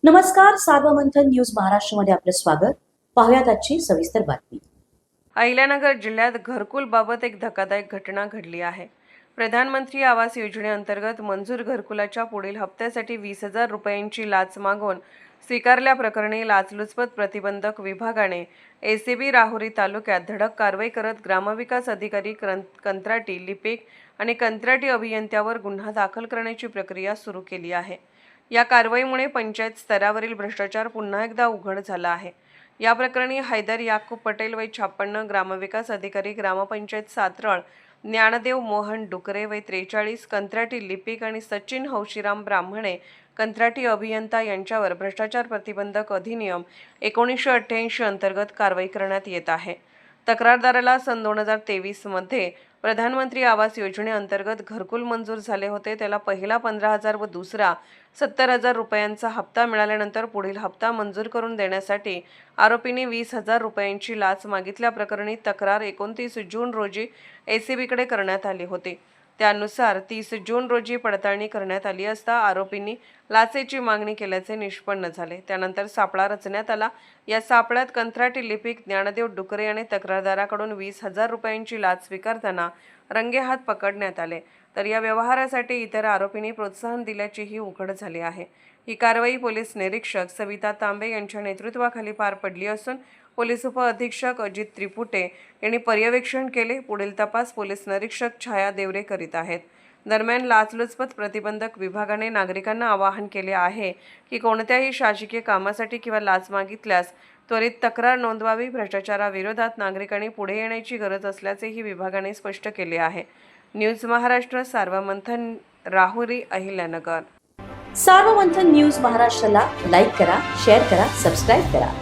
नमस्कार, सार्वमंथन न्यूज महाराष्ट्रमध्ये आपलं स्वागत. पाहुयात आजची सविस्तर बातमी. अहिल्यानगर जिल्ह्यात घरकुलबाबत एक धक्कादायक घटना घडली आहे. प्रधानमंत्री आवास योजनेअंतर्गत मंजूर घरकुलाच्या पुढील हप्त्यासाठी 20,000 रुपयांची लाच मागून स्वीकारल्याप्रकरणी लाचलुचपत प्रतिबंधक विभागाने एसीबी राहुरी तालुक्यात धडक कारवाई करत ग्रामविकास अधिकारी, कंत्राटी लिपिक आणि कंत्राटी अभियंत्यावर गुन्हा दाखल करण्याची प्रक्रिया सुरू केली आहे. या कारवाईमुळे पंचायत स्तरावरील भ्रष्टाचार पुन्हा एकदा उघड झाला आहे. या प्रकरणी हैदर याकूब पटेल वय 56, ग्रामविकास अधिकारी, ग्रामपंचायत सातरळ, ज्ञानदेव मोहन डुकरे वय 43, कंत्राटी लिपिक आणि सचिन हौशीराम ब्राह्मणे, कंत्राटी अभियंता यांच्यावर भ्रष्टाचार प्रतिबंधक अधिनियम 1988 अंतर्गत कारवाई करण्यात येत आहे. तक्रारदाराला सन 2023 मध्ये प्रधानमंत्री आवास योजनेअंतर्गत घरकुल मंजूर झाले होते. त्याला पहिला 15,000 व दुसरा 70,000 रुपयांचा हप्ता मिळाल्यानंतर पुढील हप्ता मंजूर करून देण्यासाठी आरोपींनी 20,000 रुपयांची लाच मागितल्याप्रकरणी तक्रार 29 जून रोजी एसीबीकडे करण्यात आली होती. त्यानुसार 30 जून रोजी पडताळणी करण्यात आली असता आरोपींनी लाचेची मागणी केल्याचे निष्पन्न झाले. त्यानंतर सापळा रचण्यात आला. या सापळ्यात कंत्राटी लिपिक ज्ञानदेव डुकरे यांनी तक्रारदाराकडून 20,000 रुपयांची लाच स्वीकारताना रंगेहात पकडण्यात आले. तर या व्यवहारासाठी इतर आरोपींनी प्रोत्साहन दिल्याचेही उघड झाले आहे. ही कारवाई पोलीस निरीक्षक सविता तांबे यांच्या नेतृत्वाखाली पार पडली असून पोलीस उपअधीक्षक अजित त्रिपुटे यांनी पर्यवेक्षण केले. पुढील तपास पोलीस निरीक्षक छाया देवरे करीत आहेत. दरम्यान लाचलुचपत प्रतिबंधक विभागाने नागरिकांना आवाहन केले आहे की कोणत्याही शासकीय कामासाठी किंवा लाच मागितल्यास त्वरित तक्रार नोंदवावी. भ्रष्टाचाराविरोधात नागरिकांनी पुढे येण्याची गरज असल्याचेही विभागाने स्पष्ट केले आहे. न्यूज महाराष्ट्र, सार्वमंथन, राहुरी, अहिल्यानगर. सार्वमंथन न्यूज महाराष्ट्राला लाईक करा, शेअर करा, सबस्क्राईब करा.